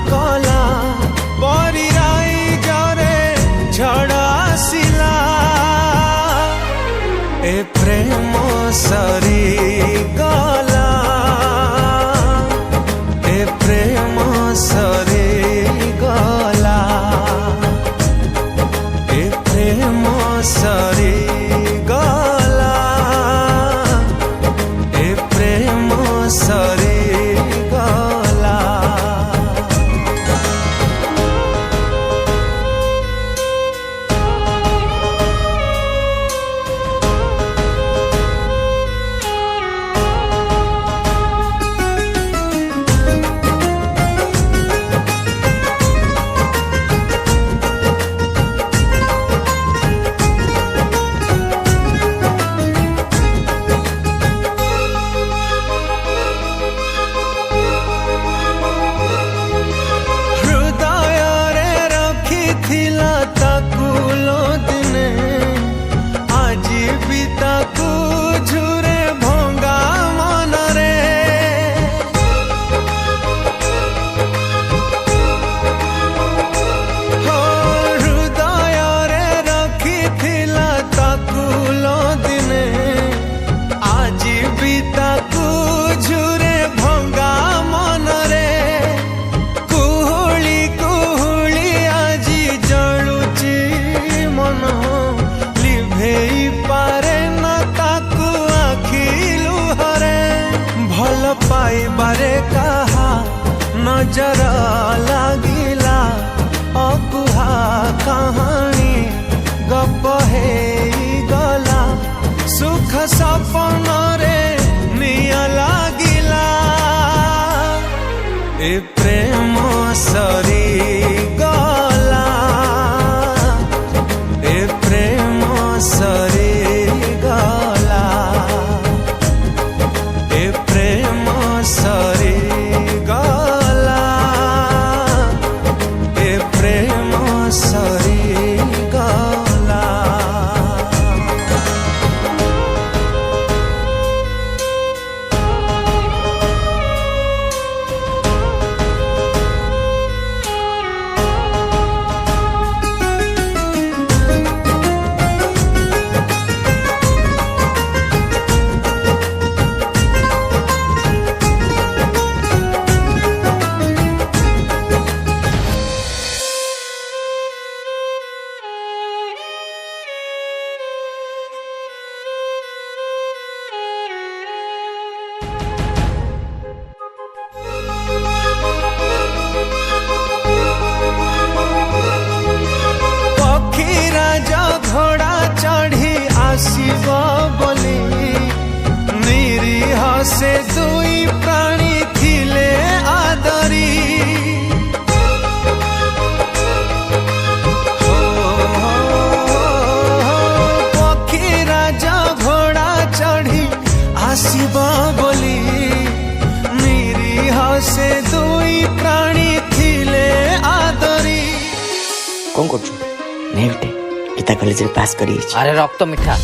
कला परी राई जरे झड़ आसिला ए प्रेम सरी गला ए प्रेम सरी गला ए प्रेम सरी गला ए प्रेम सरी गला। पाइबारे कहा नजर लागिला अकुहा कहानी गप हे गला सुख सपन रे निया लागिला ए प्रेम सरी गला ए प्रेम सरी गला ए प्रेम सरी गला ए प्रेम सरी गला। आसीब बोली निरीह से दुई प्राणी थिले आदरी पक्षी राजा घोड़ा चढ़ी आसीब बोली निरीह से दुई प्राणी थिले आदरी। कौन कर नहीं बेटे गीता कॉलेज रे पास करी। अरे रक्त मिठा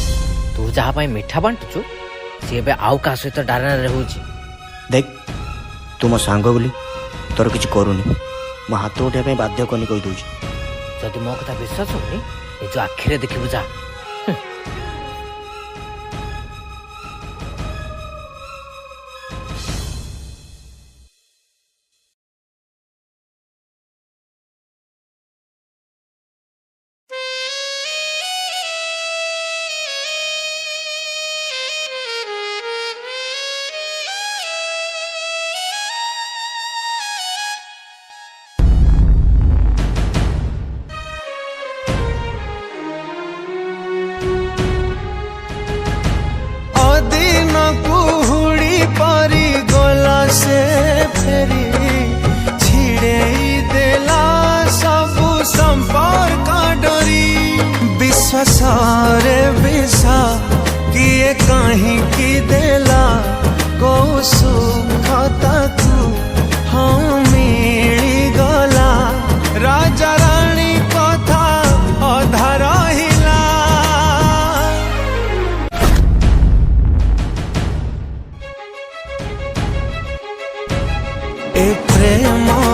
तू जहाँ पाई मिठा बांटुचु सी ए आउ का सहित डारा रहूची। देख तू मो सांग बोली तोर किछ करूनी मो हाथ उठा पे बाध्य कोनी कहि दउची। जदि मो कथा विश्वास होनी ए जो आखिरे देखिबु जा।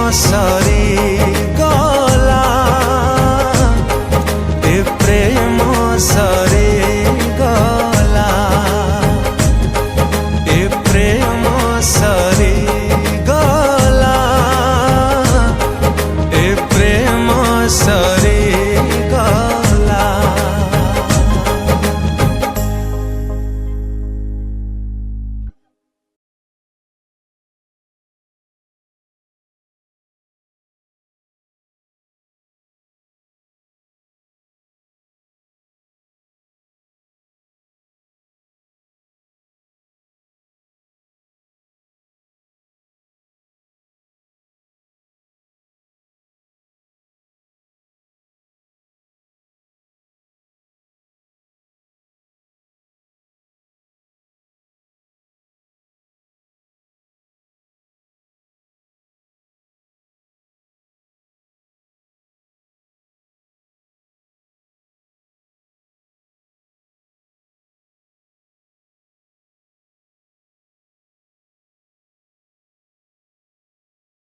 मशारी